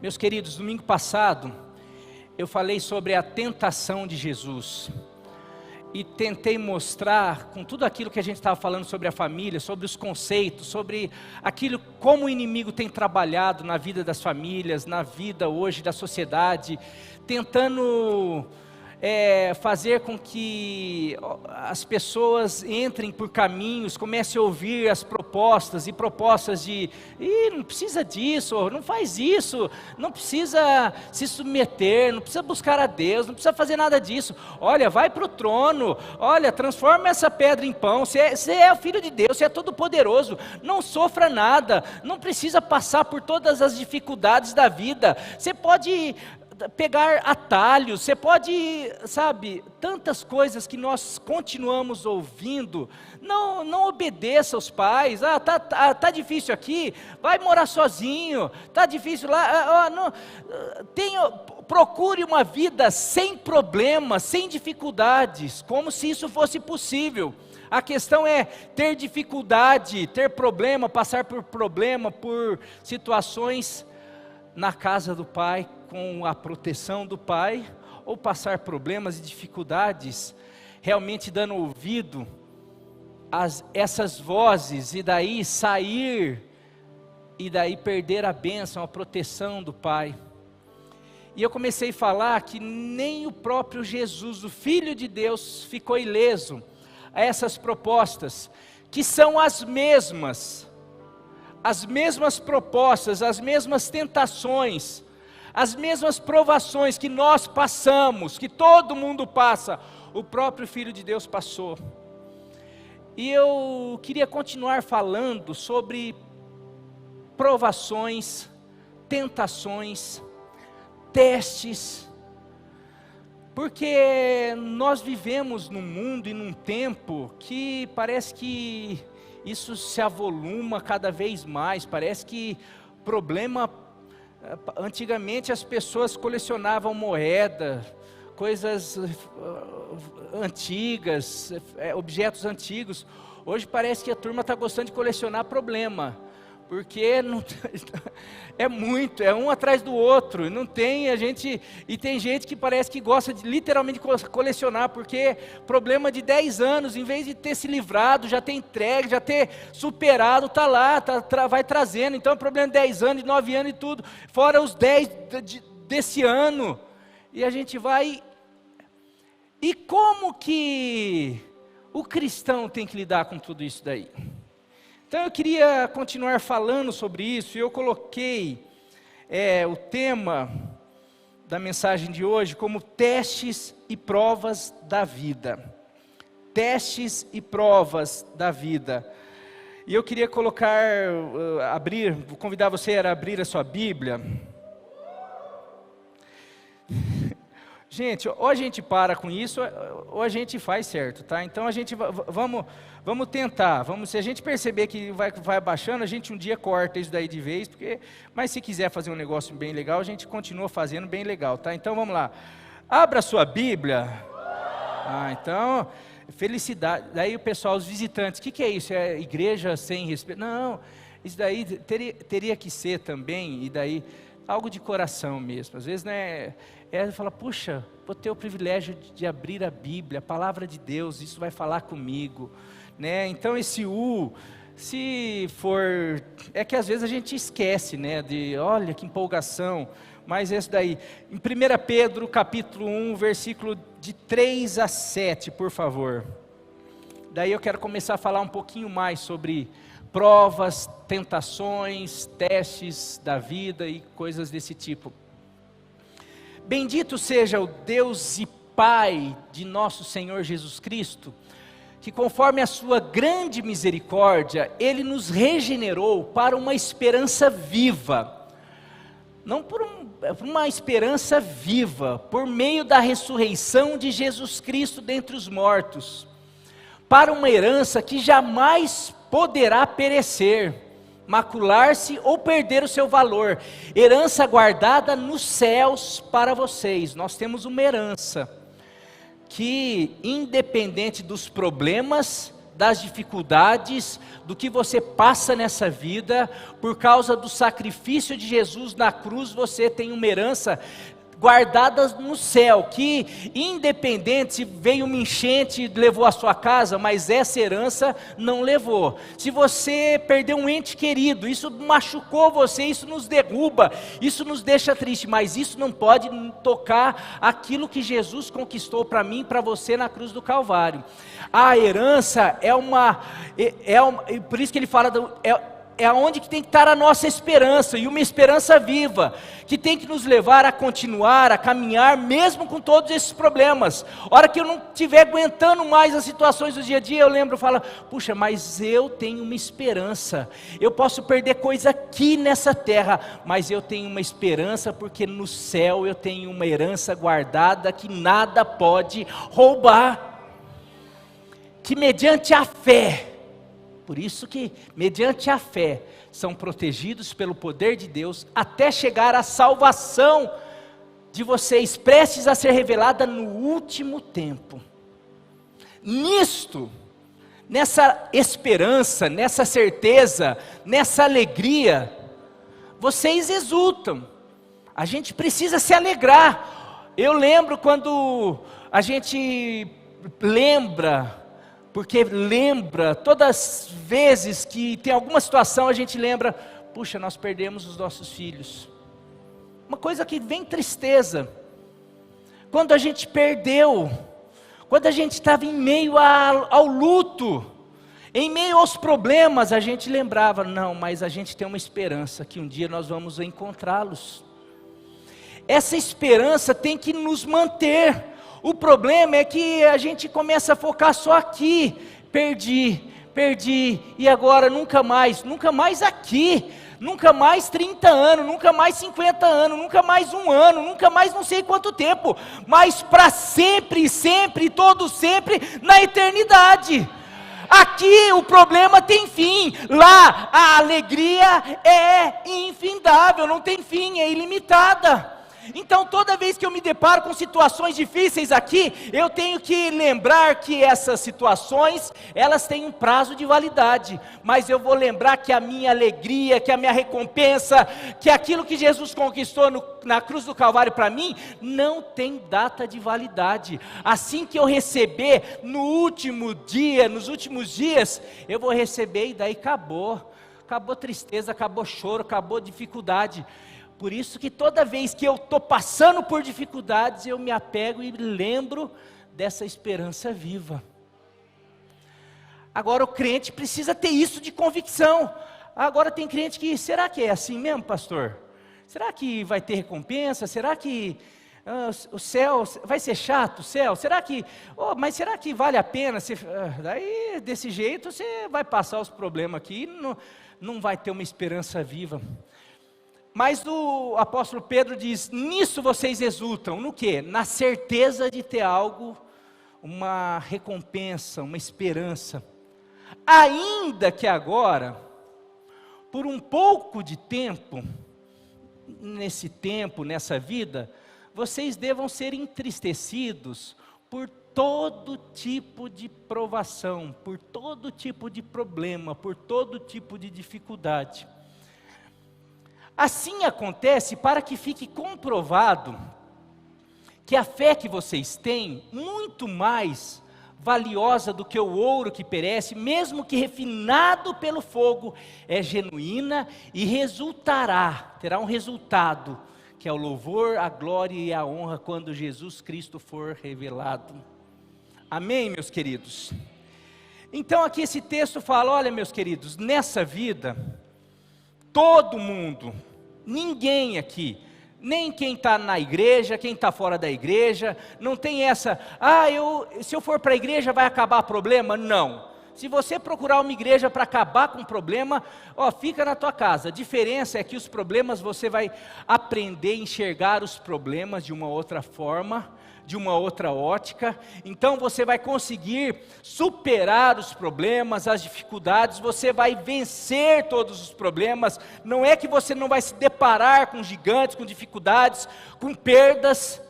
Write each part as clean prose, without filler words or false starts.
Meus queridos, domingo passado eu falei sobre a tentação de Jesus e tentei mostrar, com tudo aquilo que a gente estava falando sobre a família, sobre os conceitos, sobre aquilo, como o inimigo tem trabalhado na vida das famílias, na vida hoje da sociedade, tentando fazer com que as pessoas entrem por caminhos, comecem a ouvir as propostas de não precisa disso, não faz isso, não precisa se submeter, não precisa buscar a Deus, não precisa fazer nada disso. Olha, vai para o trono, olha, transforma essa pedra em pão, você é o Filho de Deus, você é todo poderoso, não sofra nada, não precisa passar por todas as dificuldades da vida, você pode pegar atalhos, você pode, sabe, tantas coisas que nós continuamos ouvindo. Não obedeça aos pais. Tá difícil aqui, vai morar sozinho. Tá difícil lá, procure uma vida sem problemas, sem dificuldades, como se isso fosse possível. A questão é ter dificuldade, ter problema, passar por problema, por situações na casa do Pai, com a proteção do Pai, ou passar problemas e dificuldades, realmente dando ouvido a essas vozes, e daí sair, e daí perder a bênção, a proteção do Pai. E eu comecei a falar que nem o próprio Jesus, o Filho de Deus, ficou ileso a essas propostas, que são as mesmas propostas, as mesmas tentações, as mesmas provações que nós passamos, que todo mundo passa, o próprio Filho de Deus passou. E eu queria continuar falando sobre provações, tentações, testes, porque nós vivemos num mundo e num tempo que parece que isso se avoluma cada vez mais, parece que antigamente as pessoas colecionavam moeda, coisas antigas, objetos antigos. Hoje parece que a turma está gostando de colecionar problema, porque é um atrás do outro, e tem gente que parece que gosta de literalmente colecionar, porque problema de 10 anos, em vez de ter se livrado, já ter entregue, já ter superado, está lá, vai trazendo. Então problema de 10 anos, de 9 anos e tudo, fora os 10 desse ano, e a gente vai. E como que o cristão tem que lidar com tudo isso daí? Então eu queria continuar falando sobre isso, e eu coloquei o tema da mensagem de hoje como testes e provas da vida. Testes e provas da vida. E eu queria vou convidar você a abrir a sua Bíblia. Gente, ou a gente para com isso, ou a gente faz certo, tá? Então a gente, vamos tentar, se a gente perceber que vai abaixando, a gente um dia corta isso daí de vez, mas se quiser fazer um negócio bem legal, a gente continua fazendo bem legal, tá? Então vamos lá, abra a sua Bíblia. Então, felicidade. Daí o pessoal, os visitantes, o que é isso? É igreja sem respeito? Não, isso daí teria que ser também, e daí algo de coração mesmo. Às vezes, né, fala, puxa, vou ter o privilégio de abrir a Bíblia, a palavra de Deus, isso vai falar comigo, né? Então esse se for, é que às vezes a gente esquece, né, olha que empolgação, mas esse daí, em 1 Pedro capítulo 1, versículo de 3 a 7, por favor. Daí eu quero começar a falar um pouquinho mais sobre provas, tentações, testes da vida e coisas desse tipo. Bendito seja o Deus e Pai de nosso Senhor Jesus Cristo, que conforme a sua grande misericórdia, Ele nos regenerou para uma esperança viva, não por uma esperança viva, por meio da ressurreição de Jesus Cristo dentre os mortos, para uma herança que jamais poderá perecer, macular-se ou perder o seu valor, herança guardada nos céus para vocês. Nós temos uma herança que independente dos problemas, das dificuldades, do que você passa nessa vida, por causa do sacrifício de Jesus na cruz, você tem uma herança guardada no céu, que independente se veio uma enchente e levou a sua casa, mas essa herança não levou. Se você perdeu um ente querido, isso machucou você, isso nos derruba, isso nos deixa triste, mas isso não pode tocar aquilo que Jesus conquistou para mim e para você na cruz do Calvário. A herança por isso que ele fala, é onde que tem que estar a nossa esperança, e uma esperança viva, que tem que nos levar a continuar, a caminhar, mesmo com todos esses problemas. A hora que eu não estiver aguentando mais as situações do dia a dia, eu lembro, falo, puxa, mas eu tenho uma esperança. Eu posso perder coisa aqui nessa terra, mas eu tenho uma esperança, porque no céu eu tenho uma herança guardada, que nada pode roubar, que mediante a fé, por isso que, mediante a fé, são protegidos pelo poder de Deus, até chegar à salvação de vocês, prestes a ser revelada no último tempo. Nisto, nessa esperança, nessa certeza, nessa alegria, vocês exultam. A gente precisa se alegrar. Eu lembro quando a gente lembra, porque lembra, todas as vezes que tem alguma situação, a gente lembra, puxa, nós perdemos os nossos filhos. Uma coisa que vem tristeza, quando a gente perdeu, quando a gente estava em meio ao luto, em meio aos problemas, a gente lembrava, não, mas a gente tem uma esperança, que um dia nós vamos encontrá-los. Essa esperança tem que nos manter. O problema é que a gente começa a focar só aqui, perdi, e agora nunca mais aqui, nunca mais 30 anos, nunca mais 50 anos, nunca mais um ano, nunca mais não sei quanto tempo, mas para sempre, sempre, todo sempre, na eternidade. Aqui o problema tem fim, lá a alegria é infindável, não tem fim, é ilimitada. Então toda vez que eu me deparo com situações difíceis aqui, eu tenho que lembrar que essas situações, elas têm um prazo de validade, mas eu vou lembrar que a minha alegria, que a minha recompensa, que aquilo que Jesus conquistou na cruz do Calvário para mim, não tem data de validade. Assim que eu receber no último dia, nos últimos dias, eu vou receber e daí acabou tristeza, acabou choro, acabou dificuldade. Por isso que toda vez que eu estou passando por dificuldades, eu me apego e lembro dessa esperança viva. Agora o crente precisa ter isso de convicção. Agora tem crente que, será que é assim mesmo, pastor? Será que vai ter recompensa? Será que o céu vai ser chato, o céu? Será que, mas será que vale a pena? Daí desse jeito você vai passar os problemas aqui e não vai ter uma esperança viva. Mas o apóstolo Pedro diz, nisso vocês exultam, no quê? Na certeza de ter algo, uma recompensa, uma esperança. Ainda que agora, por um pouco de tempo, nessa vida, vocês devam ser entristecidos por todo tipo de provação, por todo tipo de problema, por todo tipo de dificuldade. Assim acontece para que fique comprovado que a fé que vocês têm, muito mais valiosa do que o ouro que perece, mesmo que refinado pelo fogo, é genuína e terá um resultado, que é o louvor, a glória e a honra quando Jesus Cristo for revelado. Amém, meus queridos? Então aqui esse texto fala, olha meus queridos, nessa vida, todo mundo, ninguém aqui, nem quem está na igreja, quem está fora da igreja, não tem essa, se eu for para a igreja vai acabar o problema? Não. Se você procurar uma igreja para acabar com o problema, fica na tua casa. A diferença é que os problemas, você vai aprender a enxergar os problemas de uma outra forma, de uma outra ótica. Então você vai conseguir superar os problemas, as dificuldades, você vai vencer todos os problemas. Não é que você não vai se deparar com gigantes, com dificuldades, com perdas.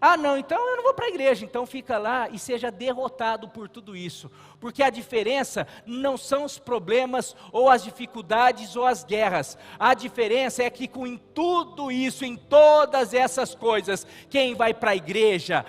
Ah, não, então eu não vou para a igreja. Então fica lá e seja derrotado por tudo isso. Porque a diferença não são os problemas, ou as dificuldades, ou as guerras. A diferença é que com tudo isso, em todas essas coisas, quem vai para a igreja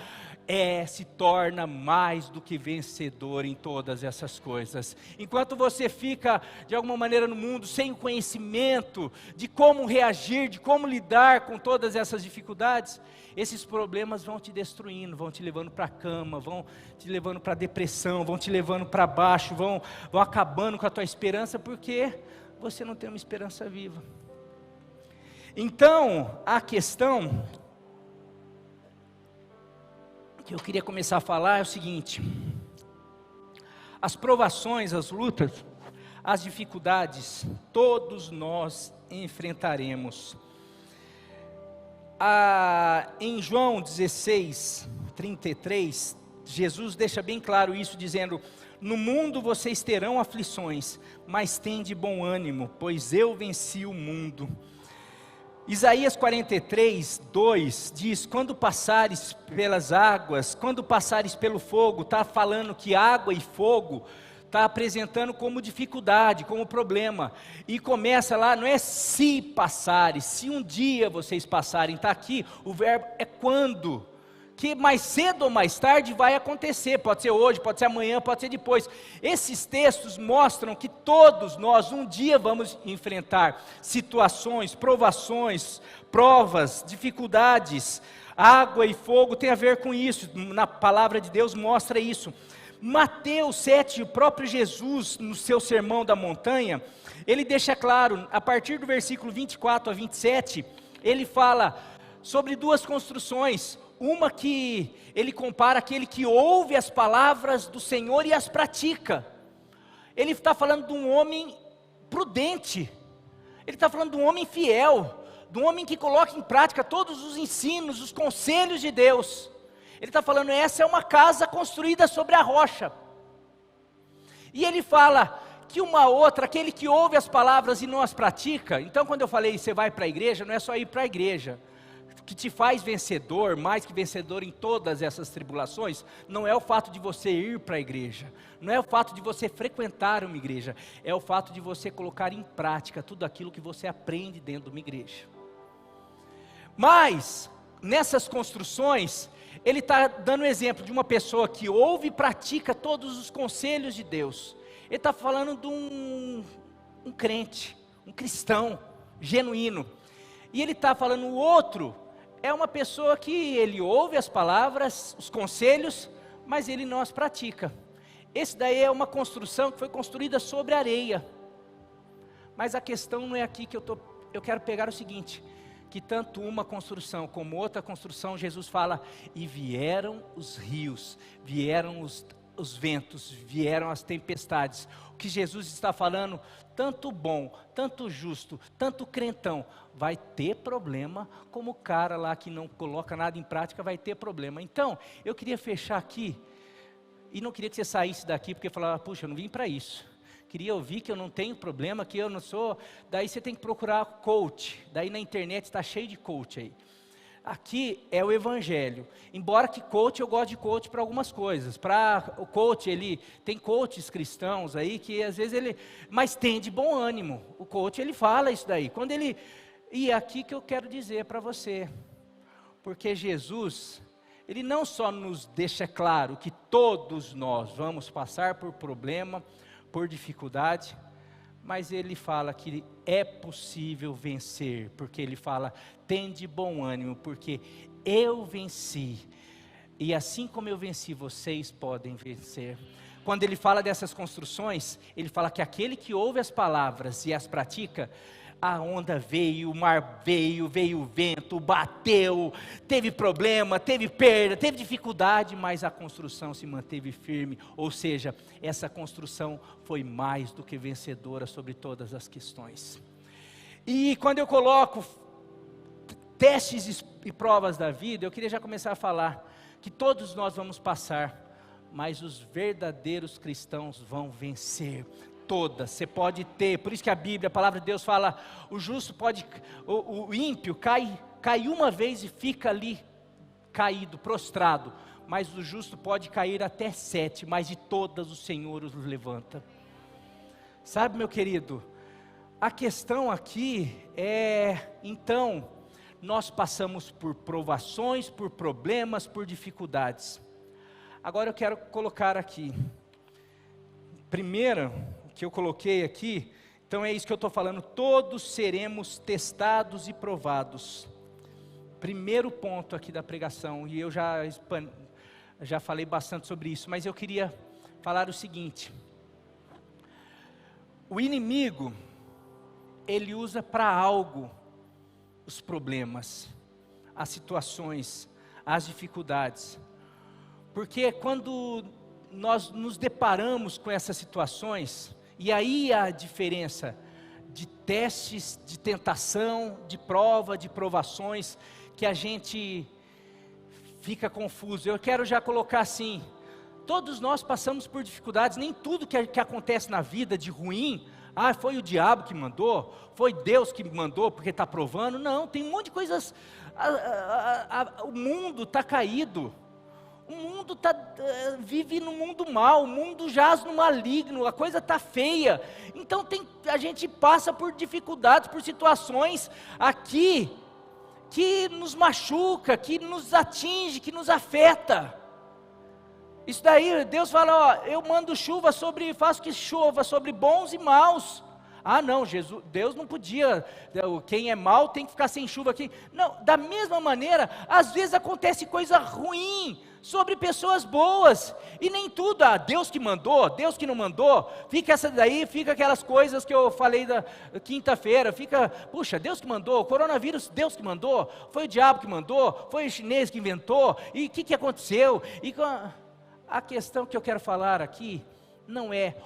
se torna mais do que vencedor em todas essas coisas. Enquanto você fica, de alguma maneira, no mundo, sem o conhecimento de como reagir, de como lidar com todas essas dificuldades, esses problemas vão te destruindo, vão te levando para a cama, vão te levando para a depressão, vão te levando para baixo, vão acabando com a tua esperança, porque você não tem uma esperança viva. Então, a questão que eu queria começar a falar é o seguinte: as provações, as lutas, as dificuldades, todos nós enfrentaremos. Em João 16, 33, Jesus deixa bem claro isso, dizendo: no mundo vocês terão aflições, mas tende bom ânimo, pois eu venci o mundo. Isaías 43, 2 diz: quando passares pelas águas, quando passares pelo fogo, está falando que água e fogo está apresentando como dificuldade, como problema, e começa lá, não é se passares, se um dia vocês passarem, está aqui, o verbo é quando, que mais cedo ou mais tarde vai acontecer, pode ser hoje, pode ser amanhã, pode ser depois. Esses textos mostram que todos nós um dia vamos enfrentar situações, provações, provas, dificuldades. Água e fogo tem a ver com isso, na palavra de Deus mostra isso. Mateus 7, o próprio Jesus, no seu sermão da montanha, ele deixa claro, a partir do versículo 24 a 27, ele fala sobre duas construções. Uma que ele compara aquele que ouve as palavras do Senhor e as pratica. Ele está falando de um homem prudente, ele está falando de um homem fiel, de um homem que coloca em prática todos os ensinos, os conselhos de Deus. Ele está falando, essa é uma casa construída sobre a rocha. E ele fala que uma outra, aquele que ouve as palavras e não as pratica. Então quando eu falei, você vai para a igreja, não é só ir para a igreja. O que te faz vencedor, mais que vencedor em todas essas tribulações, não é o fato de você ir para a igreja, não é o fato de você frequentar uma igreja, é o fato de você colocar em prática tudo aquilo que você aprende dentro de uma igreja. Mas, nessas construções, ele está dando exemplo de uma pessoa que ouve e pratica todos os conselhos de Deus. Ele está falando de um crente, um cristão genuíno. E ele está falando, o outro é uma pessoa que ele ouve as palavras, os conselhos, mas ele não as pratica. Esse daí é uma construção que foi construída sobre areia. Mas a questão não é aqui que eu quero pegar o seguinte, que tanto uma construção como outra construção, Jesus fala, e vieram os rios, vieram os ventos, vieram as tempestades. O que Jesus está falando, tanto bom, tanto justo, tanto crentão, vai ter problema, como o cara lá que não coloca nada em prática vai ter problema. Então, eu queria fechar aqui, e não queria que você saísse daqui, porque falava, puxa, eu não vim para isso. Queria ouvir que eu não tenho problema, que eu não sou, daí você tem que procurar coach, daí na internet está cheio de coach aí. Aqui é o evangelho, embora que coach, eu gosto de coach para algumas coisas, para o coach, tem coaches cristãos aí, que às vezes mas tem de bom ânimo, o coach ele fala isso daí, e é aqui que eu quero dizer para você, porque Jesus, ele não só nos deixa claro que todos nós vamos passar por problema, por dificuldade, mas ele fala que é possível vencer, porque ele fala, tende bom ânimo, porque eu venci, e assim como eu venci, vocês podem vencer. Quando ele fala dessas construções, ele fala que aquele que ouve as palavras e as pratica, a onda veio, o mar veio o vento, bateu, teve problema, teve perda, teve dificuldade, mas a construção se manteve firme, ou seja, essa construção foi mais do que vencedora sobre todas as questões. E quando eu coloco testes e provas da vida, eu queria já começar a falar, que todos nós vamos passar, mas os verdadeiros cristãos vão vencer. Todas, você pode ter, por isso que a palavra de Deus fala, o justo pode, o ímpio cai uma vez e fica ali caído, prostrado, mas o justo pode cair até 7, mas de todas o Senhor os levanta. Sabe, meu querido, a questão aqui é, então, nós passamos por provações, por problemas, por dificuldades. Agora eu quero colocar aqui, primeiro, que eu coloquei aqui, então é isso que eu estou falando, todos seremos testados e provados. Primeiro ponto aqui da pregação, e eu já falei bastante sobre isso, mas eu queria falar o seguinte: o inimigo, ele usa para algo os problemas, as situações, as dificuldades, porque quando nós nos deparamos com essas situações, e aí a diferença de testes, de tentação, de prova, de provações, que a gente fica confuso. Eu quero já colocar assim, todos nós passamos por dificuldades, nem tudo que acontece na vida de ruim, foi o diabo que mandou, foi Deus que mandou porque está provando. Não, tem um monte de coisas, o mundo está caído, o mundo vive no mundo mal, o mundo jaz no maligno, a coisa está feia, então a gente passa por dificuldades, por situações aqui, que nos machuca, que nos atinge, que nos afeta. Isso daí, Deus fala, eu mando chuva faço que chova sobre bons e maus. Não, Deus não podia, quem é mau tem que ficar sem chuva aqui. Não, da mesma maneira, às vezes acontece coisa ruim sobre pessoas boas, e nem tudo, Deus que mandou, Deus que não mandou, fica aquelas coisas que eu falei da quinta-feira, puxa, Deus que mandou, o coronavírus, Deus que mandou, foi o diabo que mandou, foi o chinês que inventou, e o que aconteceu? A questão que eu quero falar aqui, não é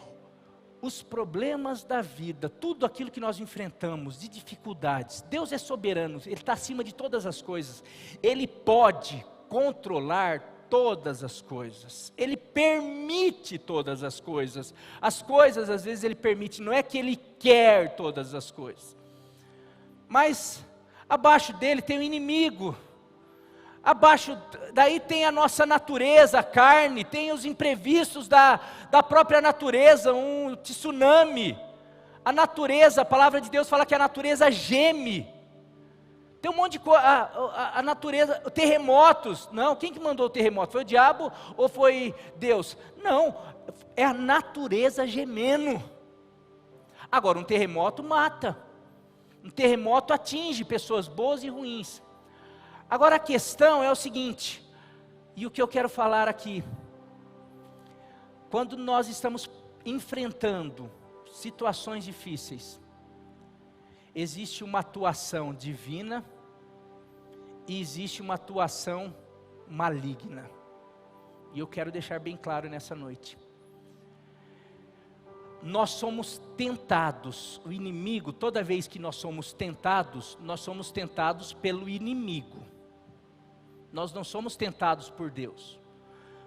os problemas da vida, tudo aquilo que nós enfrentamos, de dificuldades. Deus é soberano, Ele está acima de todas as coisas, Ele pode controlar todas as coisas, Ele permite todas as coisas às vezes Ele permite, não é que Ele quer todas as coisas, mas abaixo dele tem o inimigo, abaixo daí tem a nossa natureza, a carne, tem os imprevistos da própria natureza, um tsunami, a natureza, a palavra de Deus fala que a natureza geme, tem um monte de coisa, a natureza, terremotos, não, quem que mandou o terremoto? Foi o diabo ou foi Deus? Não, é a natureza gemendo. Agora um terremoto mata, um terremoto atinge pessoas boas e ruins. Agora a questão é o seguinte, e o que eu quero falar aqui, quando nós estamos enfrentando situações difíceis, existe uma atuação divina e existe uma atuação maligna, e eu quero deixar bem claro nessa noite, nós somos tentados, o inimigo, toda vez que nós somos tentados pelo inimigo, nós não somos tentados por Deus.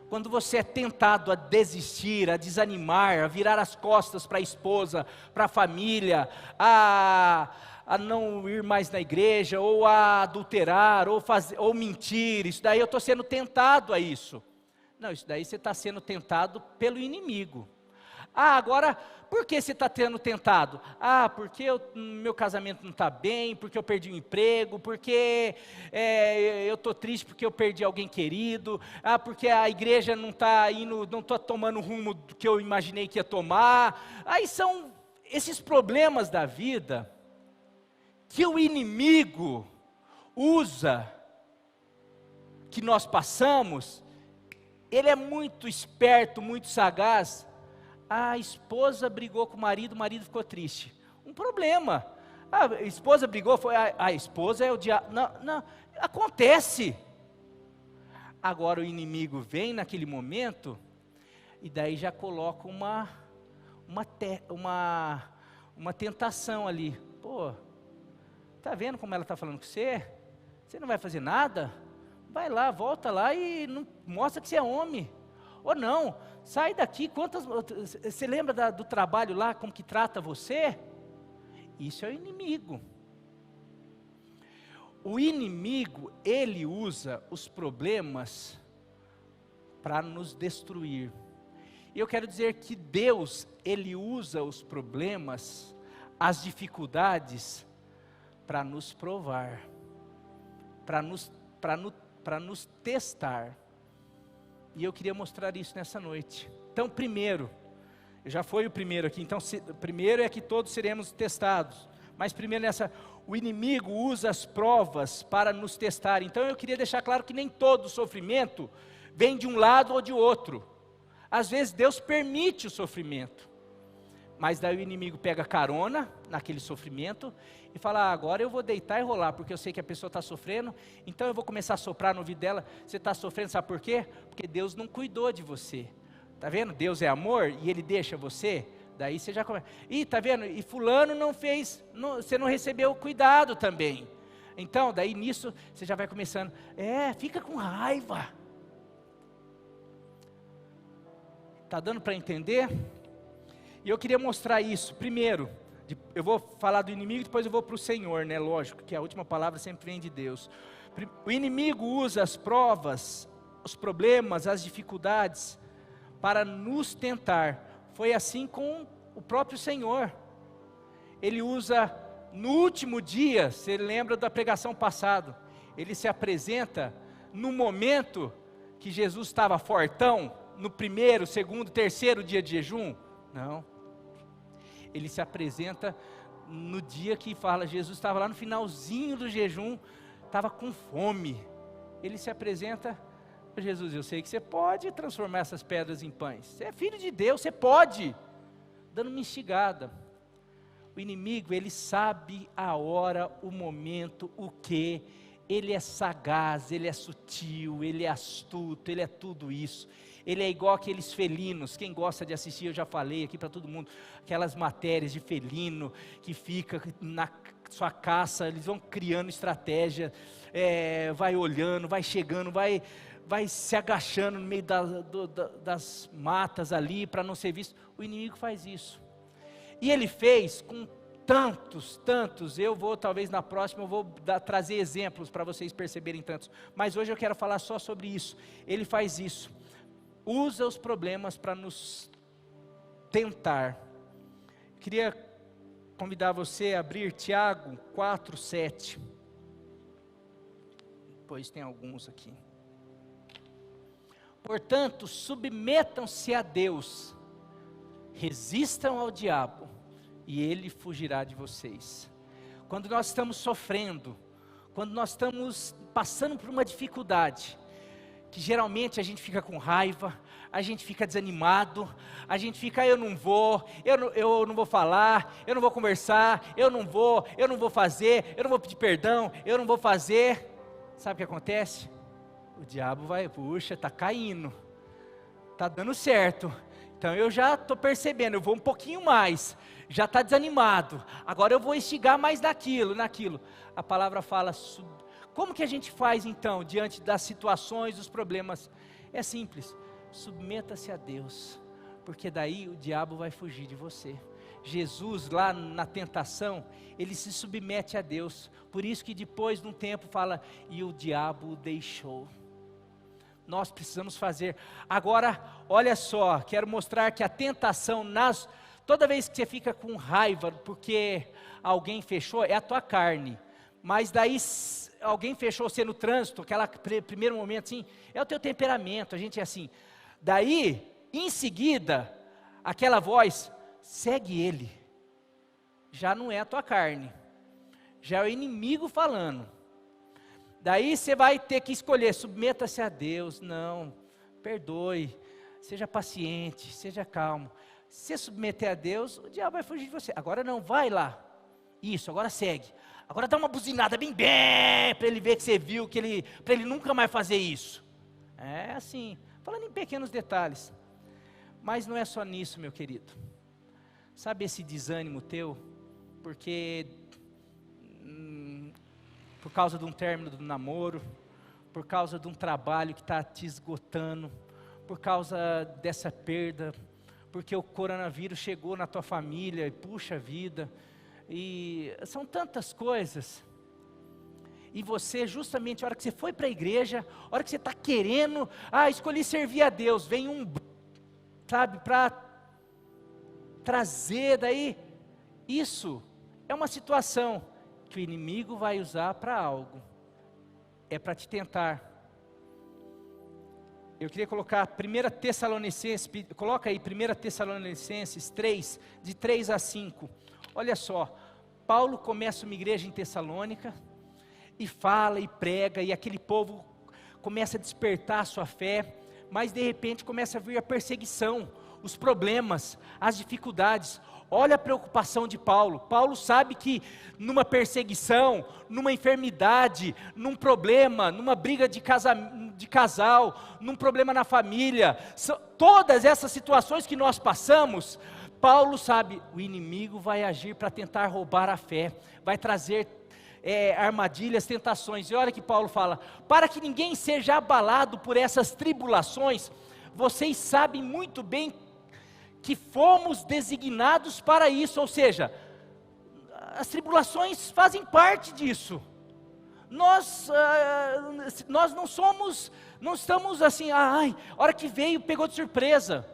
Quando você é tentado a desistir, a desanimar, a virar as costas para a esposa, para a família, a não ir mais na igreja, ou a adulterar, ou mentir, isso daí eu estou sendo tentado a isso. Não, isso daí você está sendo tentado pelo inimigo. Agora, por que você está sendo tentado? Porque meu casamento não está bem, porque eu perdi o emprego, porque eu estou triste porque eu perdi alguém querido, porque a igreja não está indo, não estou tomando o rumo que eu imaginei que ia tomar. Aí são esses problemas da vida, que o inimigo usa, que nós passamos, ele é muito esperto, muito sagaz. A esposa brigou com o marido ficou triste. Um problema. A esposa brigou, a esposa é o diabo. Não, acontece. Agora o inimigo vem naquele momento, e daí já coloca uma tentação ali. Pô, tá vendo como ela está falando com você? Você não vai fazer nada? Vai lá, volta lá e mostra que você é homem. Ou não, sai daqui, você lembra do trabalho lá, como que trata você? Isso é o inimigo. o inimigo, ele usa os problemas para nos destruir. E eu quero dizer que Deus, ele usa os problemas, as dificuldades, para nos provar, para nos testar. E eu queria mostrar isso nessa noite. Então, primeiro, já foi o primeiro aqui, então, primeiro é que todos seremos testados. Mas primeiro o inimigo usa as provas para nos testar. Então eu queria deixar claro que nem todo sofrimento vem de um lado ou de outro. Às vezes Deus permite o sofrimento, mas daí o inimigo pega carona naquele sofrimento e fala, agora eu vou deitar e rolar, porque eu sei que a pessoa está sofrendo, então eu vou começar a soprar no ouvido dela. Você está sofrendo, sabe por quê? Porque Deus não cuidou de você. Está vendo? Deus é amor e Ele deixa você. Daí você já começa, tá vendo? E fulano não fez, você não recebeu cuidado também. Então, daí nisso, você já vai começando, fica com raiva. Está dando para entender? E eu queria mostrar isso. Primeiro, eu vou falar do inimigo, depois eu vou para o Senhor, né? Lógico, que a última palavra sempre vem de Deus. O inimigo usa as provas, os problemas, as dificuldades, para nos tentar. Foi assim com o próprio Senhor. Ele usa no último dia, você lembra da pregação passada, ele se apresenta no momento que Jesus estava fortão, no primeiro, segundo, terceiro dia de jejum? Não. Ele se apresenta no dia que fala, Jesus estava lá no finalzinho do jejum, estava com fome. Ele se apresenta, Jesus, eu sei que você pode transformar essas pedras em pães. Você é filho de Deus, você pode. Dando uma instigada. O inimigo, ele sabe a hora, o momento, o que. Ele é sagaz, ele é sutil, ele é astuto, ele é tudo isso. Ele é igual aqueles felinos, quem gosta de assistir, eu já falei aqui para todo mundo, aquelas matérias de felino, que fica na sua caça, eles vão criando estratégia, vai olhando, vai chegando, vai se agachando no meio das matas ali, para não ser visto. O inimigo faz isso, e ele fez com tantos, talvez na próxima eu vou trazer exemplos para vocês perceberem tantos, mas hoje eu quero falar só sobre isso. Ele faz isso, usa os problemas para nos tentar. Queria convidar você a abrir Tiago 4:7, depois tem alguns aqui. Portanto, submetam-se a Deus, resistam ao diabo, e ele fugirá de vocês. Quando nós estamos sofrendo, quando nós estamos passando por uma dificuldade, que geralmente a gente fica com raiva, a gente fica desanimado, a gente fica, eu não vou falar, eu não vou conversar, eu não vou fazer, eu não vou pedir perdão, eu não vou fazer. Sabe o que acontece? O diabo vai, puxa, está caindo, está dando certo, então eu já estou percebendo, eu vou um pouquinho mais, já está desanimado, agora eu vou instigar mais naquilo. A palavra fala, como que a gente faz então, diante das situações, dos problemas? É simples, submeta-se a Deus, porque daí o diabo vai fugir de você. Jesus lá na tentação, ele se submete a Deus, por isso que depois de um tempo fala, e o diabo o deixou. Nós precisamos fazer. Agora, olha só, quero mostrar que a tentação, toda vez que você fica com raiva, porque alguém fechou, é a tua carne, mas daí alguém fechou você no trânsito, aquele primeiro momento assim, é o teu temperamento, a gente é assim. Daí, em seguida, aquela voz, segue ele, já não é a tua carne, já é o inimigo falando. Daí você vai ter que escolher, submeta-se a Deus, não, perdoe, seja paciente, seja calmo. Se você submeter a Deus, o diabo vai fugir de você. Agora não, vai lá, isso, agora segue. Agora dá uma buzinada bem, para ele ver que você viu, para ele nunca mais fazer isso. É assim, falando em pequenos detalhes. Mas não é só nisso, meu querido. Sabe esse desânimo teu? Porque por causa de um término do namoro, por causa de um trabalho que está te esgotando, por causa dessa perda, porque o coronavírus chegou na tua família e puxa vida, e são tantas coisas. e você, justamente a hora que você foi para a igreja, a hora que você está querendo, escolhi servir a Deus, vem sabe, para trazer daí, isso é uma situação que o inimigo vai usar para algo, é para te tentar. Eu queria colocar 1 Tessalonicenses, coloca aí 1 Tessalonicenses 3, de 3 a 5, olha só, Paulo começa uma igreja em Tessalônica, e fala e prega, e aquele povo começa a despertar a sua fé, mas de repente começa a vir a perseguição, os problemas, as dificuldades. Olha a preocupação de Paulo. Paulo sabe que numa perseguição, numa enfermidade, num problema, numa briga de casal, num problema na família, todas essas situações que nós passamos, Paulo sabe, o inimigo vai agir para tentar roubar a fé, vai trazer armadilhas, tentações. E olha que Paulo fala, para que ninguém seja abalado por essas tribulações, vocês sabem muito bem que fomos designados para isso, ou seja, as tribulações fazem parte disso. Nós não estamos assim, a hora que veio pegou de surpresa.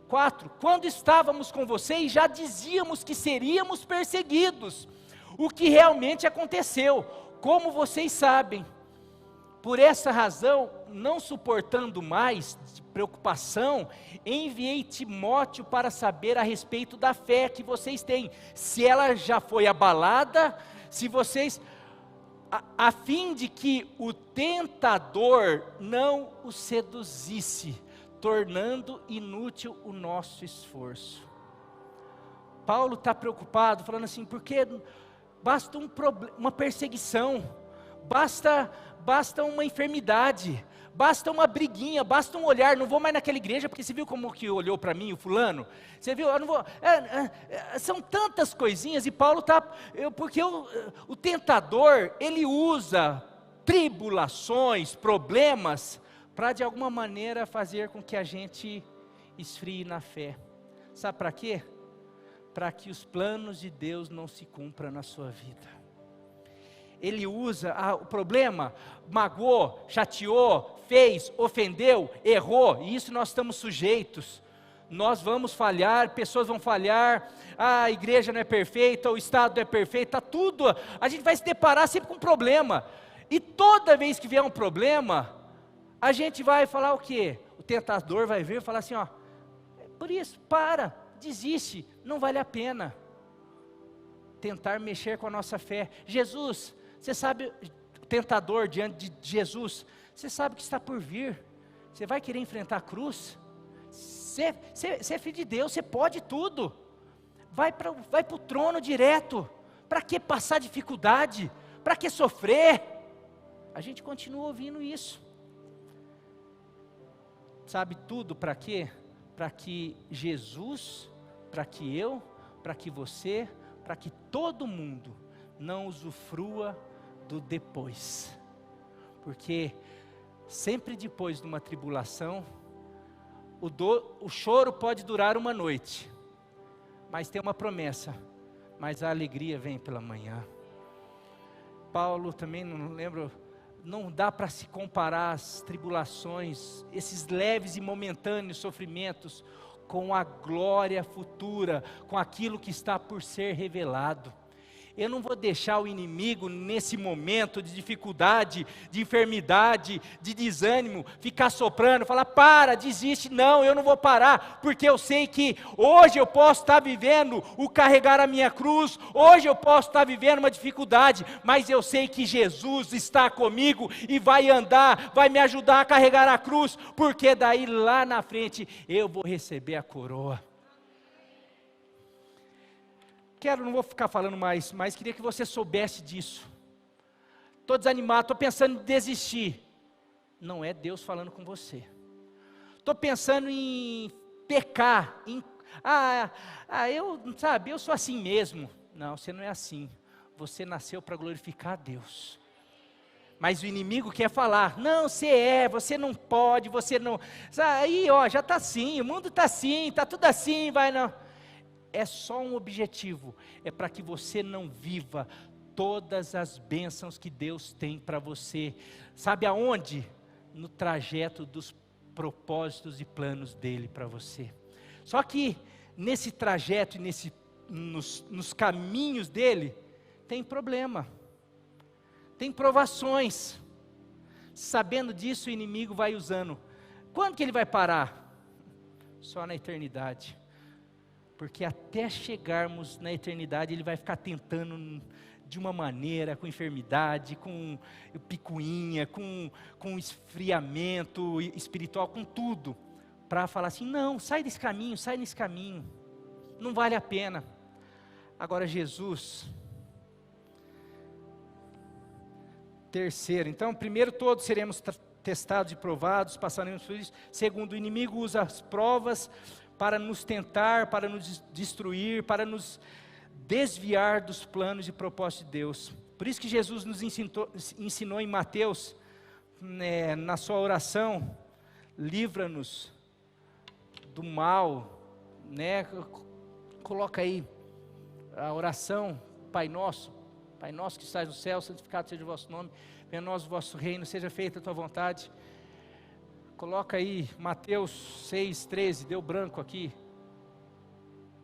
4, quando estávamos com vocês, já dizíamos que seríamos perseguidos, o que realmente aconteceu, como vocês sabem. Por essa razão, não suportando mais de preocupação, enviei Timóteo para saber a respeito da fé que vocês têm, se ela já foi abalada, se vocês, a fim de que o tentador não os seduzisse, tornando inútil o nosso esforço. Paulo está preocupado, falando assim, porque basta uma perseguição, basta uma enfermidade, basta uma briguinha, basta um olhar, não vou mais naquela igreja, porque você viu como que olhou para mim o fulano? Você viu, eu não vou, são tantas coisinhas, e Paulo está, porque o tentador, ele usa tribulações, problemas, para de alguma maneira fazer com que a gente esfrie na fé. Sabe para quê? Para que os planos de Deus não se cumpram na sua vida. Ele usa o problema, magoou, chateou, fez, ofendeu, errou, e isso nós estamos sujeitos. Nós vamos falhar, pessoas vão falhar, a igreja não é perfeita, o Estado não é perfeito, está tudo, a gente vai se deparar sempre com um problema, e toda vez que vier um problema, a gente vai falar o quê? O tentador vai vir e falar assim, por isso, desiste, não vale a pena tentar mexer com a nossa fé. Jesus, você sabe, o tentador diante de Jesus, você sabe o que está por vir, você vai querer enfrentar a cruz, você é filho de Deus, você pode tudo, vai para o trono direto, para que passar dificuldade, para que sofrer? A gente continua ouvindo isso, sabe tudo para quê? Para que Jesus, para que eu, para que você, para que todo mundo não usufrua do depois, porque sempre depois de uma tribulação, o choro pode durar uma noite, mas tem uma promessa, mas a alegria vem pela manhã. Paulo também, não lembro, não dá para se comparar as tribulações, esses leves e momentâneos sofrimentos, com a glória futura, com aquilo que está por ser revelado. Eu não vou deixar o inimigo nesse momento de dificuldade, de enfermidade, de desânimo, ficar soprando, falar, desiste, não, eu não vou parar, porque eu sei que hoje eu posso estar vivendo o carregar a minha cruz, hoje eu posso estar vivendo uma dificuldade, mas eu sei que Jesus está comigo e vai andar, vai me ajudar a carregar a cruz, porque daí lá na frente eu vou receber a coroa. Não vou ficar falando mais, mas queria que você soubesse disso. Estou desanimado, estou pensando em desistir. Não é Deus falando com você. Estou pensando em pecar, eu sou assim mesmo. Não, você não é assim. Você nasceu para glorificar a Deus. Mas o inimigo quer falar, não, você não pode, você não... Aí, já está assim, o mundo está assim, está tudo assim, vai não... É só um objetivo, é para que você não viva todas as bênçãos que Deus tem para você. Sabe aonde? No trajeto dos propósitos e planos dele para você. Só que nesse trajeto e nos caminhos dele, tem problema, tem provações. Sabendo disso, o inimigo vai usando. Quando que ele vai parar? Só na eternidade. Porque até chegarmos na eternidade, ele vai ficar tentando de uma maneira, com enfermidade, com picuinha, com esfriamento espiritual, com tudo, para falar assim, não, sai desse caminho, sai nesse caminho, não vale a pena. Agora Jesus, terceiro, então primeiro todos seremos testados e provados, passaremos por isso. Segundo, o inimigo usa as provas para nos tentar, para nos destruir, para nos desviar dos planos e propósitos de Deus. Por isso que Jesus nos ensinou em Mateus, na sua oração, livra-nos do mal, coloca aí a oração, Pai Nosso que estás no céu, santificado seja o vosso nome, venha a nós o vosso reino, seja feita a tua vontade. Coloca aí Mateus 6,13, deu branco aqui,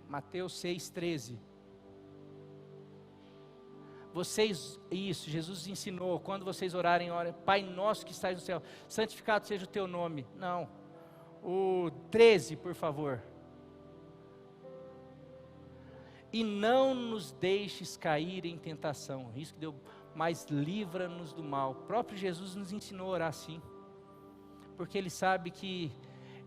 Mateus 6,13. Isso, Jesus ensinou, quando vocês orarem, orem, Pai Nosso que estás no céu, santificado seja o teu nome. Não, o 13, por favor. E não nos deixes cair em tentação, isso que deu, mas livra-nos do mal. O próprio Jesus nos ensinou a orar assim, porque Ele sabe que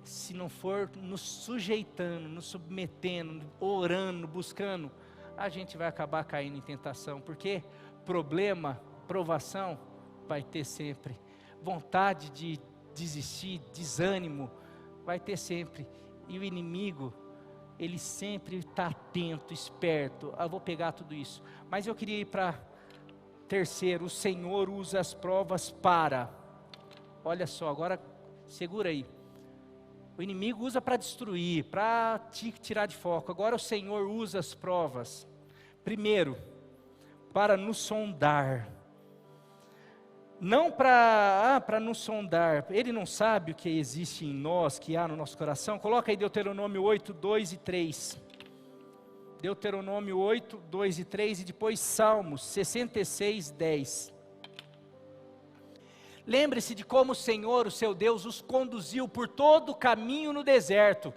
se não for nos sujeitando, nos submetendo, orando, buscando, a gente vai acabar caindo em tentação, porque problema, provação, vai ter sempre, vontade de desistir, desânimo, vai ter sempre, e o inimigo, ele sempre está atento, esperto. Eu vou pegar tudo isso, mas eu queria ir para terceiro. O Senhor usa as provas para, olha só, agora segura aí, o inimigo usa para destruir, para te tirar de foco. Agora o Senhor usa as provas, primeiro, para nos sondar. Não para nos sondar, Ele não sabe o que existe em nós, que há no nosso coração. Coloca aí Deuteronômio 8, 2 e 3. Deuteronômio 8, 2 e 3 e depois Salmos 66, 10. Lembre-se de como o Senhor, o seu Deus, os conduziu por todo o caminho no deserto,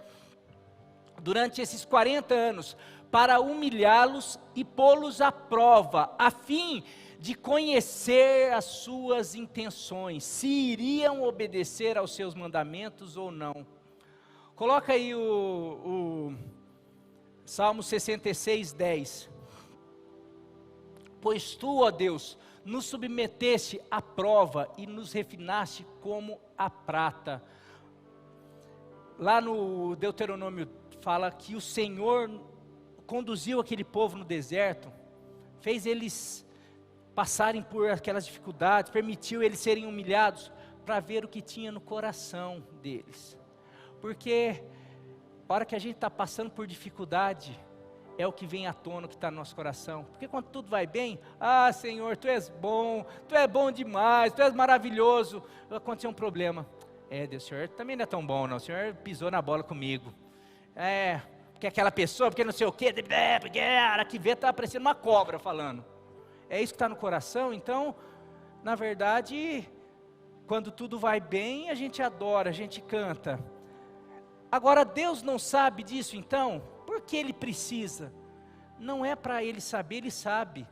durante esses 40 anos, para humilhá-los e pô-los à prova, a fim de conhecer as suas intenções, se iriam obedecer aos seus mandamentos ou não. Coloca aí o Salmo 66, 10. Pois tu, ó Deus, nos submeteste à prova e nos refinaste como a prata. Lá no Deuteronômio fala que o Senhor conduziu aquele povo no deserto, fez eles passarem por aquelas dificuldades, permitiu eles serem humilhados, para ver o que tinha no coração deles. Porque a hora que a gente está passando por dificuldade, é o que vem à tona, o que está no nosso coração. Porque quando tudo vai bem, Senhor, Tu és bom demais, Tu és maravilhoso. Aconteceu um problema, Deus, o Senhor também não é tão bom não, o Senhor pisou na bola comigo, porque aquela pessoa, porque não sei o quê, porque a hora que vê está parecendo uma cobra falando. É isso que está no coração. Então, na verdade, quando tudo vai bem, a gente adora, a gente canta. Agora, Deus não sabe disso, então, por que Ele precisa? Não é para Ele saber, Ele sabe,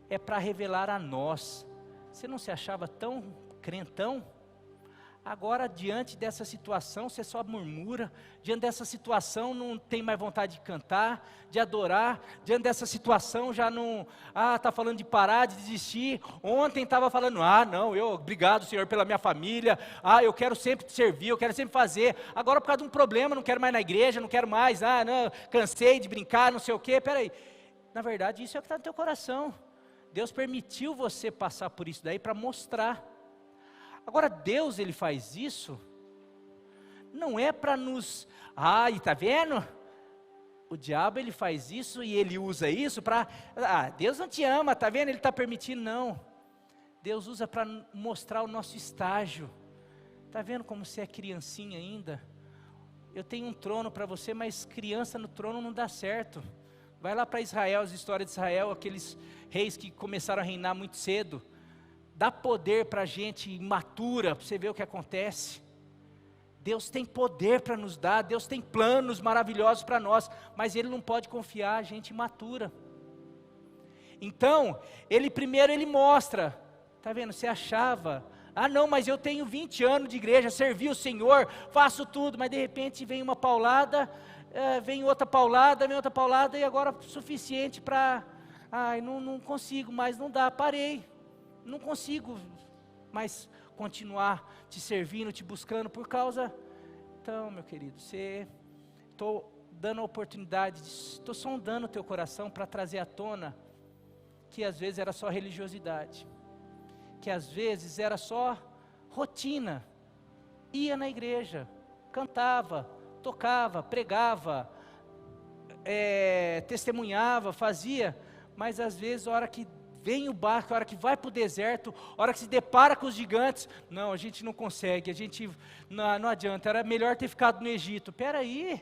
é para revelar a nós. Você não se achava tão crentão? Agora, diante dessa situação, você só murmura. Diante dessa situação, não tem mais vontade de cantar, de adorar. Diante dessa situação, já não... está falando de parar, de desistir. Ontem estava falando, não, obrigado, Senhor, pela minha família. Eu quero sempre te servir, eu quero sempre fazer. Agora, por causa de um problema, não quero mais na igreja, não quero mais. Não, cansei de brincar, não sei o quê. Peraí. Na verdade, isso é o que está no teu coração. Deus permitiu você passar por isso daí para mostrar. Agora Deus, Ele faz isso, não é para nos, está vendo? O diabo, ele faz isso e ele usa isso para... Deus não te ama, tá vendo? Ele está permitindo, não. Deus usa para mostrar o nosso estágio. Tá vendo como você é criancinha ainda? Eu tenho um trono para você, mas criança no trono não dá certo. Vai lá para Israel, as histórias de Israel, aqueles reis que começaram a reinar muito cedo. Dá poder para gente imatura, para você ver o que acontece. Deus tem poder para nos dar, Deus tem planos maravilhosos para nós, mas Ele não pode confiar a gente imatura. Então, primeiro Ele mostra, tá vendo, você achava, não, mas eu tenho 20 anos de igreja, servi o Senhor, faço tudo, mas de repente vem uma paulada, vem outra paulada, e agora suficiente para, não consigo mais, não dá, parei, não consigo mais continuar te servindo, te buscando por causa... Então, meu querido, estou dando a oportunidade, estou sondando o teu coração para trazer à tona que às vezes era só religiosidade, que às vezes era só rotina, ia na igreja, cantava, tocava, pregava, testemunhava, fazia, mas às vezes a hora que vem o barco, a hora que vai para o deserto, a hora que se depara com os gigantes, não, a gente não consegue, não adianta, era melhor ter ficado no Egito. Espera aí,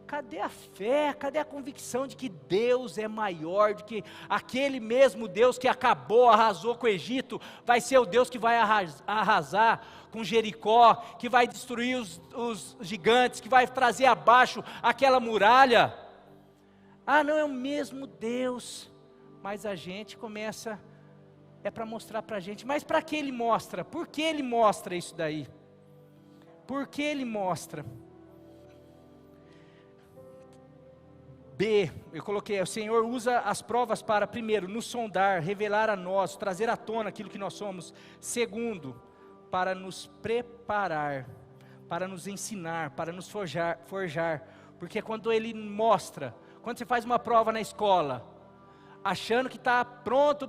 cadê a fé, cadê a convicção de que Deus é maior, de que aquele mesmo Deus que arrasou com o Egito, vai ser o Deus que vai arrasar com Jericó, que vai destruir os gigantes, que vai trazer abaixo aquela muralha? Não, é o mesmo Deus. Mas a gente começa, para mostrar para a gente, mas para que Ele mostra? Por que Ele mostra isso daí? Por que Ele mostra? B, eu coloquei, o Senhor usa as provas para, primeiro, nos sondar, revelar a nós, trazer à tona aquilo que nós somos. Segundo, para nos preparar, para nos ensinar, para nos forjar, porque quando Ele mostra, quando você faz uma prova na escola, achando que está pronto,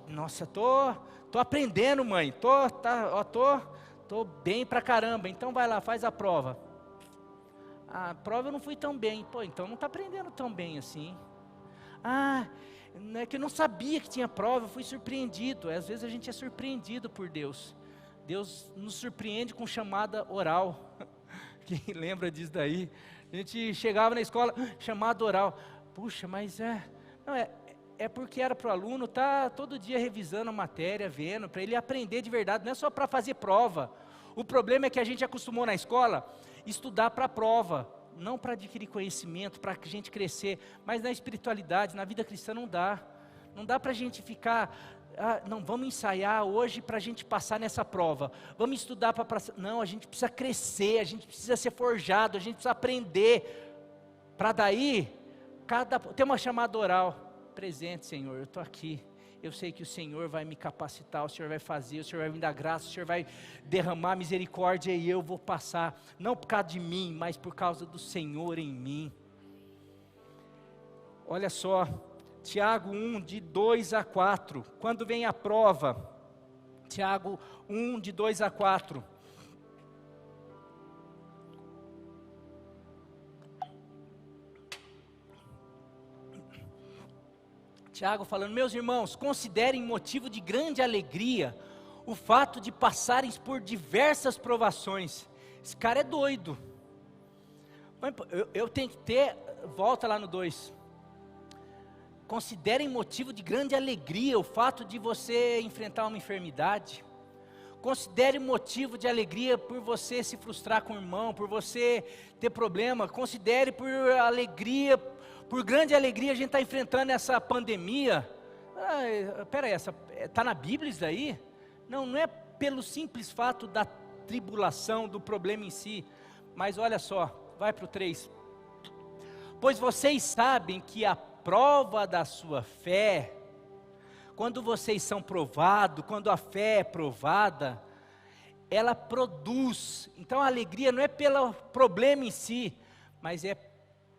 nossa, tô aprendendo, mãe, tô bem pra caramba, então vai lá, faz a prova. A prova eu não fui tão bem, então não está aprendendo tão bem assim. É que eu não sabia que tinha prova, eu fui surpreendido. Às vezes a gente é surpreendido por Deus. Deus nos surpreende com chamada oral. Quem lembra disso daí? A gente chegava na escola, chamada oral. Puxa, mas é porque era para o aluno estar todo dia revisando a matéria, vendo, para ele aprender de verdade, não é só para fazer prova. O problema é que a gente acostumou na escola estudar para a prova, não para adquirir conhecimento, para a gente crescer, mas na espiritualidade, na vida cristã não dá para a gente ficar, não, vamos ensaiar hoje para a gente passar nessa prova, vamos estudar para passar, não, a gente precisa crescer, a gente precisa ser forjado, a gente precisa aprender, para daí, tem uma chamada oral, presente Senhor, eu estou aqui, eu sei que o Senhor vai me capacitar, o Senhor vai fazer, o Senhor vai me dar graça, o Senhor vai derramar misericórdia e eu vou passar, não por causa de mim, mas por causa do Senhor em mim. Olha só, Tiago 1, de 2 a 4, quando vem a prova, Tiago 1, de 2 a 4, Tiago falando, meus irmãos, considerem motivo de grande alegria o fato de passarem por diversas provações. Esse cara é doido. Eu tenho que ter, volta lá no 2. Considerem motivo de grande alegria o fato de você enfrentar uma enfermidade. Considere motivo de alegria por você se frustrar com o irmão, por você ter problema. Considere por alegria, por grande alegria a gente está enfrentando essa pandemia. Peraí, está na Bíblia isso daí? Não é pelo simples fato da tribulação, do problema em si. Mas olha só, vai para o 3. Pois vocês sabem que a prova da sua fé, quando vocês são provados, quando a fé é provada, ela produz. Então a alegria não é pelo problema em si, mas é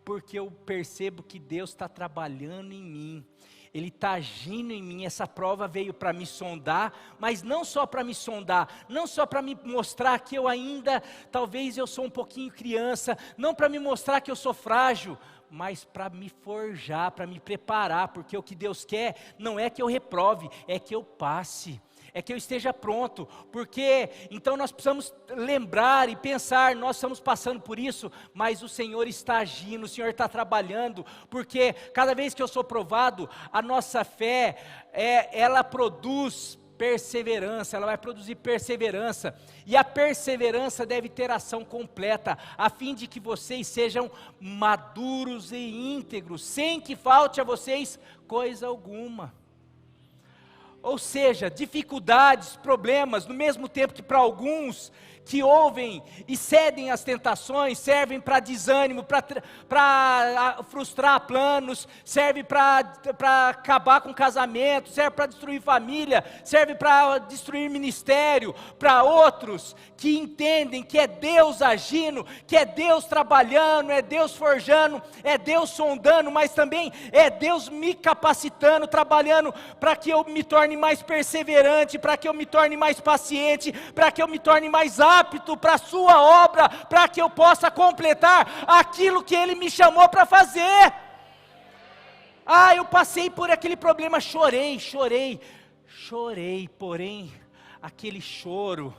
porque eu percebo que Deus está trabalhando em mim. Ele está agindo em mim. Essa prova veio para me sondar, mas não só para me sondar, não só para me mostrar que eu ainda, talvez eu sou um pouquinho criança, não para me mostrar que eu sou frágil, mas para me forjar, para me preparar, porque o que Deus quer não é que eu reprove, é que eu passe. É que eu esteja pronto, porque então nós precisamos lembrar e pensar, nós estamos passando por isso, mas o Senhor está agindo, o Senhor está trabalhando, porque cada vez que eu sou provado, a nossa fé, ela produz perseverança, ela vai produzir perseverança, e a perseverança deve ter ação completa, a fim de que vocês sejam maduros e íntegros, sem que falte a vocês coisa alguma. Ou seja, dificuldades, problemas, no mesmo tempo que para alguns que ouvem e cedem às tentações, servem para desânimo, para frustrar planos, serve para acabar com casamento, serve para destruir família, serve para destruir ministério. Para outros que entendem que é Deus agindo, que é Deus trabalhando, é Deus forjando, é Deus sondando, mas também é Deus me capacitando, trabalhando para que eu me torne mais perseverante, para que eu me torne mais paciente, para que eu me torne mais apto para a sua obra, para que eu possa completar aquilo que Ele me chamou para fazer. Eu passei por aquele problema, chorei, porém, aquele choro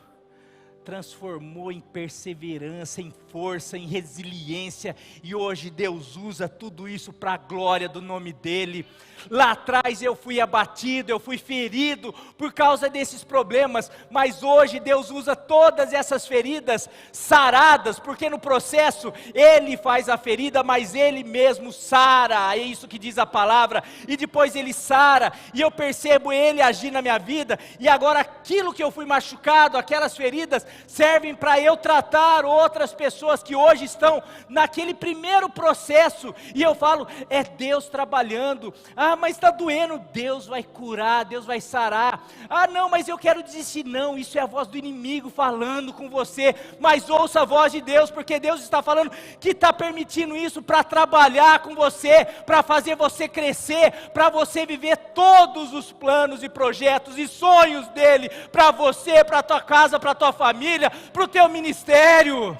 transformou em perseverança, em força, em resiliência, e hoje Deus usa tudo isso para a glória do nome dEle. Lá atrás eu fui abatido, eu fui ferido por causa desses problemas, mas hoje Deus usa todas essas feridas saradas, porque no processo Ele faz a ferida, mas Ele mesmo sara, é isso que diz a palavra, e depois Ele sara, e eu percebo Ele agir na minha vida, e agora aquilo que eu fui machucado, aquelas feridas, servem para eu tratar outras pessoas que hoje estão naquele primeiro processo, e eu falo, é Deus trabalhando. Mas está doendo, Deus vai curar, Deus vai sarar. Não, mas eu quero desistir. Não, isso é a voz do inimigo falando com você, mas ouça a voz de Deus, porque Deus está falando que está permitindo isso para trabalhar com você, para fazer você crescer, para você viver todos os planos e projetos e sonhos dEle, para você, para a tua casa, para a tua família, para o teu ministério.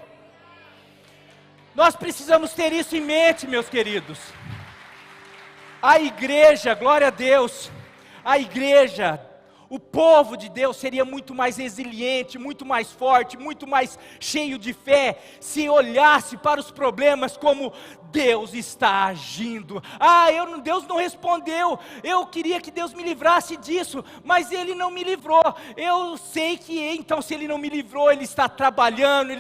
Nós precisamos ter isso em mente, meus queridos. A igreja, glória a Deus, a igreja, o povo de Deus seria muito mais resiliente, muito mais forte, muito mais cheio de fé, se olhasse para os problemas como Deus está agindo. Deus não respondeu, eu queria que Deus me livrasse disso, mas Ele não me livrou. Eu sei que então, se Ele não me livrou, Ele está trabalhando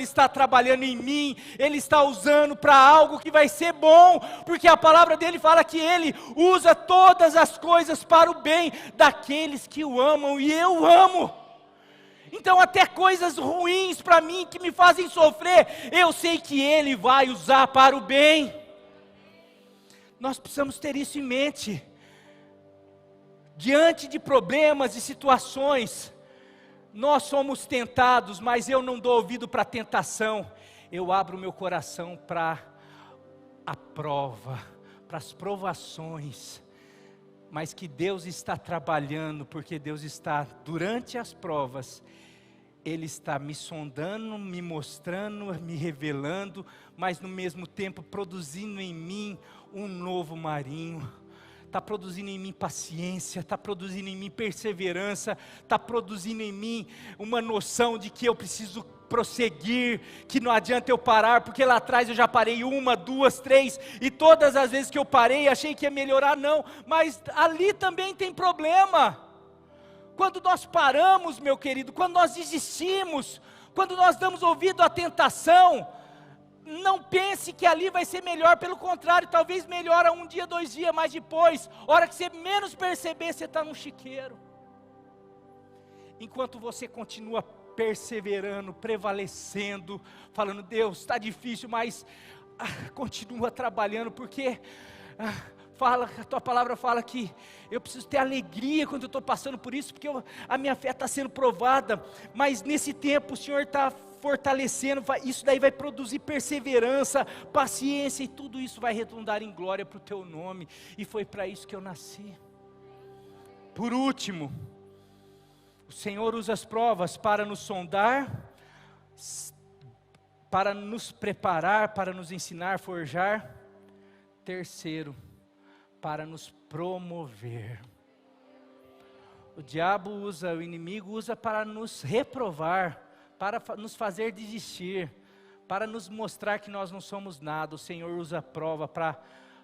em mim, Ele está usando para algo que vai ser bom, porque a palavra dEle fala que Ele usa todas as coisas para o bem daqueles que o amam, e eu amo. Então até coisas ruins para mim, que me fazem sofrer, eu sei que Ele vai usar para o bem. Nós precisamos ter isso em mente. Diante de problemas e situações, nós somos tentados, mas eu não dou ouvido para a tentação, eu abro o meu coração para a prova, para as provações, mas que Deus está trabalhando, porque Deus está, durante as provas, Ele está me sondando, me mostrando, me revelando, mas no mesmo tempo produzindo em mim um novo Marinho. Está produzindo em mim paciência, está produzindo em mim perseverança, está produzindo em mim uma noção de que eu preciso prosseguir, que não adianta eu parar, porque lá atrás eu já parei 1, 2, 3, e todas as vezes que eu parei, achei que ia melhorar, não, mas ali também tem problema. Quando nós paramos, meu querido, quando nós desistimos, quando nós damos ouvido à tentação, não pense que ali vai ser melhor, pelo contrário, talvez melhora 1 dia, 2 dias, mas depois, hora que você menos perceber, você está num chiqueiro. Enquanto você continua perseverando, prevalecendo, falando, Deus, está difícil, mas continua trabalhando, porque a tua palavra fala que eu preciso ter alegria quando eu estou passando por isso, porque a minha fé está sendo provada, mas nesse tempo o Senhor está fortalecendo, isso daí vai produzir perseverança, paciência, e tudo isso vai redundar em glória para o teu nome, e foi para isso que eu nasci. Por último, o Senhor usa as provas para nos sondar, para nos preparar, para nos ensinar, forjar. Terceiro, para nos promover. O diabo usa, o inimigo usa para nos reprovar, para nos fazer desistir, para nos mostrar que nós não somos nada. O Senhor usa a prova para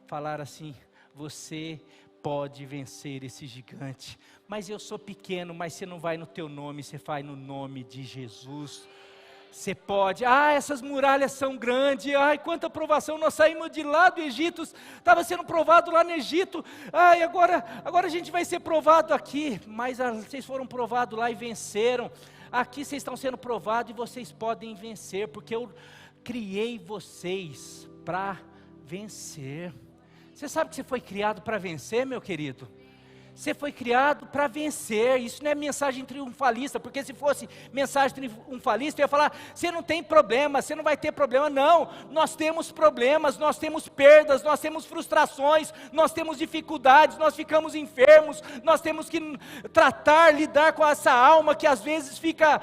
falar assim: você pode vencer esse gigante, mas eu sou pequeno. Mas você não vai no teu nome, você vai no nome de Jesus. Você pode, essas muralhas são grandes, quanta provação, nós saímos de lá do Egito, estava sendo provado lá no Egito, agora a gente vai ser provado aqui, mas vocês foram provados lá e venceram, aqui vocês estão sendo provados e vocês podem vencer, porque eu criei vocês para vencer. Você sabe que você foi criado para vencer, meu querido? Você foi criado para vencer. Isso não é mensagem triunfalista, porque se fosse mensagem triunfalista, eu ia falar: você não tem problema, você não vai ter problema. Não, nós temos problemas, nós temos perdas, nós temos frustrações, nós temos dificuldades, nós ficamos enfermos, nós temos que lidar com essa alma que às vezes fica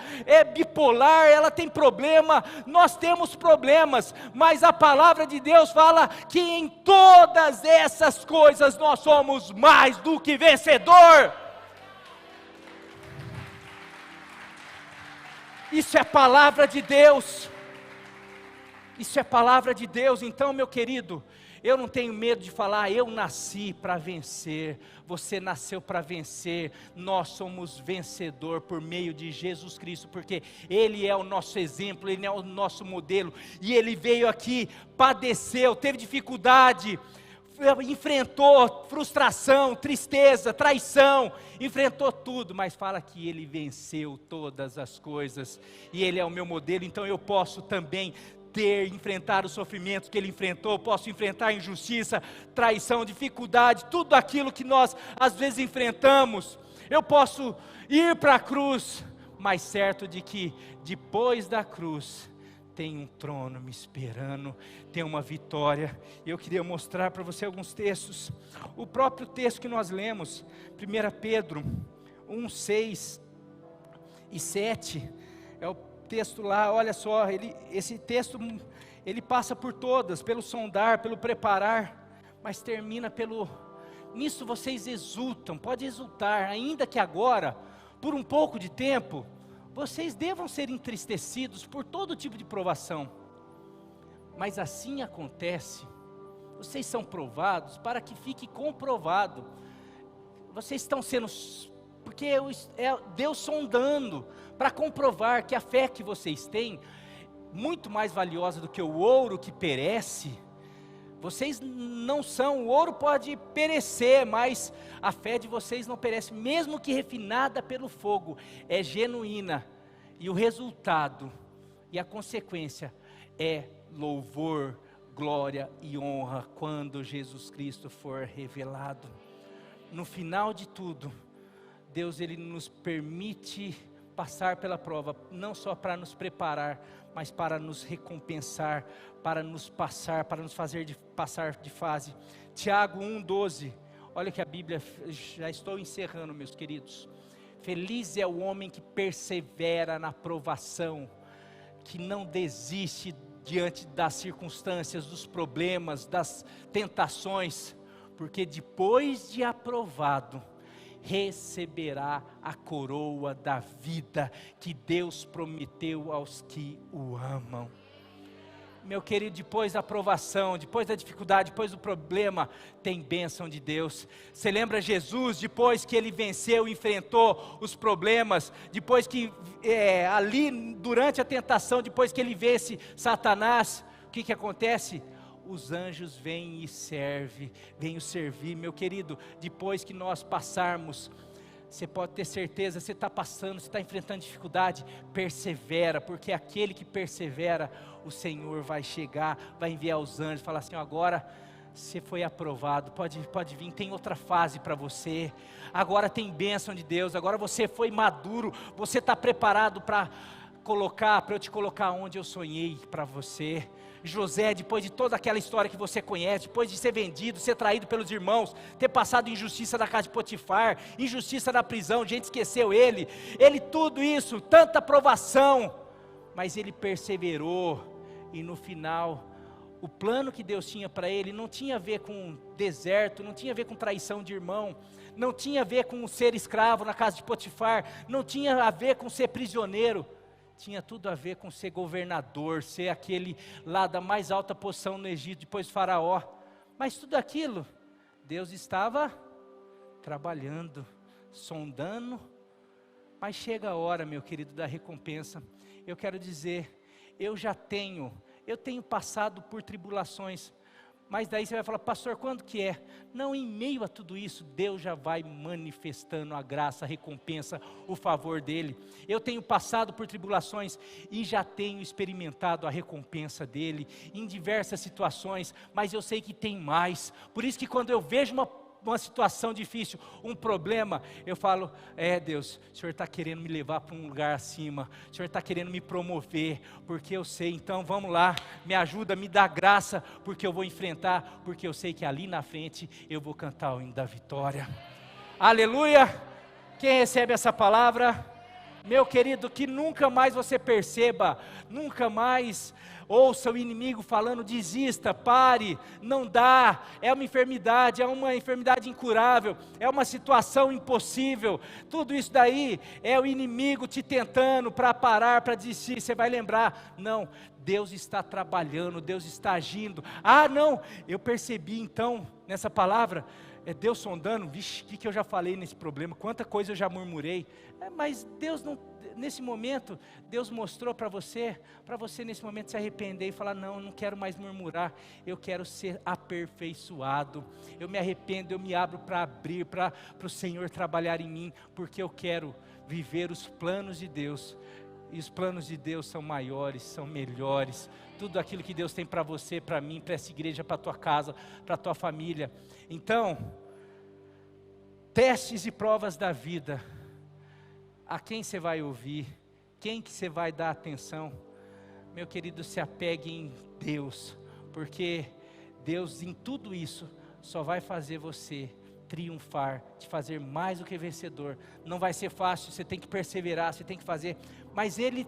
bipolar, ela tem problema, nós temos problemas, mas a palavra de Deus fala que em todas essas coisas nós somos mais do que vencedor. Isso é palavra de Deus. Isso é palavra de Deus. Então, meu querido, eu não tenho medo de falar: eu nasci para vencer. Você nasceu para vencer. Nós somos vencedor por meio de Jesus Cristo, porque Ele é o nosso exemplo, Ele é o nosso modelo, e Ele veio aqui, padeceu, teve dificuldade, enfrentou frustração, tristeza, traição, enfrentou tudo, mas fala que Ele venceu todas as coisas, e Ele é o meu modelo. Então eu posso também enfrentar os sofrimentos que Ele enfrentou, posso enfrentar injustiça, traição, dificuldade, tudo aquilo que nós às vezes enfrentamos. Eu posso ir para a cruz, mas certo de que depois da cruz tem um trono me esperando, tem uma vitória. Eu queria mostrar para você alguns textos. O próprio texto que nós lemos, 1 Pedro 1, 6 e 7, é o texto lá. Olha só, esse texto, ele passa por todas, pelo sondar, pelo preparar, mas termina pelo: nisso vocês exultam. Pode exultar, ainda que agora, por um pouco de tempo, vocês devam ser entristecidos por todo tipo de provação, mas assim acontece. Vocês são provados para que fique comprovado. Vocês estão sendo, porque é Deus sondando, para comprovar que a fé que vocês têm, muito mais valiosa do que o ouro que perece. Vocês não são, o ouro pode perecer, mas a fé de vocês não perece, mesmo que refinada pelo fogo, é genuína, e o resultado, e a consequência é louvor, glória e honra, quando Jesus Cristo for revelado. No final de tudo, Deus, Ele nos permite passar pela prova, não só para nos preparar, mas para nos recompensar, para nos fazer passar de fase. Tiago 1,12, olha que a Bíblia, já estou encerrando, meus queridos. Feliz é o homem que persevera na provação, que não desiste diante das circunstâncias, dos problemas, das tentações, porque depois de aprovado, receberá a coroa da vida que Deus prometeu aos que o amam. Meu querido, depois da provação, depois da dificuldade, depois do problema, tem bênção de Deus. Você lembra Jesus, depois que Ele venceu, enfrentou os problemas, depois que ali durante a tentação, depois que Ele vence Satanás, o que acontece? Os anjos vêm e vêm o servir. Meu querido, depois que nós passarmos, você pode ter certeza, você está passando, você está enfrentando dificuldade, persevera, porque aquele que persevera, o Senhor vai chegar, vai enviar os anjos, falar assim: agora você foi aprovado, pode vir, tem outra fase para você, agora tem bênção de Deus, agora você foi maduro, você está preparado para para eu te colocar onde eu sonhei para você. José, depois de toda aquela história que você conhece, depois de ser vendido, ser traído pelos irmãos, ter passado injustiça na casa de Potifar, injustiça na prisão, gente esqueceu ele tudo isso, tanta provação, mas ele perseverou, e no final, o plano que Deus tinha para ele, não tinha a ver com deserto, não tinha a ver com traição de irmão, não tinha a ver com ser escravo na casa de Potifar, não tinha a ver com ser prisioneiro, tinha tudo a ver com ser governador, ser aquele lá da mais alta posição no Egito, depois Faraó. Mas tudo aquilo, Deus estava trabalhando, sondando. Mas chega a hora, meu querido, da recompensa. Eu quero dizer, eu tenho passado por tribulações. Mas daí você vai falar, pastor, quando que é? Não, em meio a tudo isso, Deus já vai manifestando a graça, a recompensa, o favor dEle. Eu tenho passado por tribulações e já tenho experimentado a recompensa dEle, em diversas situações, mas eu sei que tem mais. Por isso que quando eu vejo uma situação difícil, um problema, eu falo, Deus, o Senhor está querendo me levar para um lugar acima, o Senhor está querendo me promover, porque eu sei, então vamos lá, me ajuda, me dá graça, porque eu vou enfrentar, porque eu sei que ali na frente, eu vou cantar o hino da vitória. Aleluia! Quem recebe essa palavra? Meu querido, que nunca mais você perceba, nunca mais ouça o inimigo falando, desista, pare, não dá, é uma enfermidade incurável, é uma situação impossível, tudo isso daí é o inimigo te tentando para parar, para desistir. Você vai lembrar, não, Deus está trabalhando, Deus está agindo. Não, eu percebi então, nessa palavra, Deus sondando, vixe, o que eu já falei nesse problema, quanta coisa eu já murmurei, mas Deus não, nesse momento, Deus mostrou para você nesse momento se arrepender e falar, não, eu não quero mais murmurar, eu quero ser aperfeiçoado, eu me arrependo, eu me abro para o Senhor trabalhar em mim, porque eu quero viver os planos de Deus, e os planos de Deus são maiores, são melhores, tudo aquilo que Deus tem para você, para mim, para essa igreja, para a tua casa, para a tua família. Então, testes e provas da vida, a quem você vai ouvir, quem que você vai dar atenção? Meu querido, se apegue em Deus, porque Deus em tudo isso só vai fazer você triunfar, te fazer mais do que vencedor. Não vai ser fácil, você tem que perseverar, você tem que fazer, mas Ele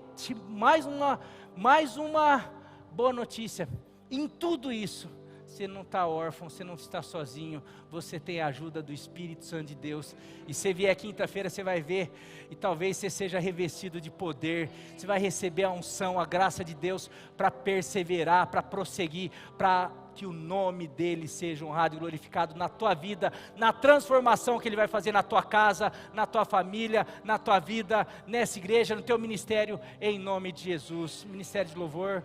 mais uma boa notícia, em tudo isso, você não está órfão, você não está sozinho, você tem a ajuda do Espírito Santo de Deus, e se vier quinta-feira você vai ver, e talvez você seja revestido de poder, você vai receber a unção, a graça de Deus, para perseverar, para prosseguir, para que o nome dEle seja honrado e glorificado na tua vida, na transformação que Ele vai fazer na tua casa, na tua família, na tua vida, nessa igreja, no teu ministério, em nome de Jesus. Ministério de louvor.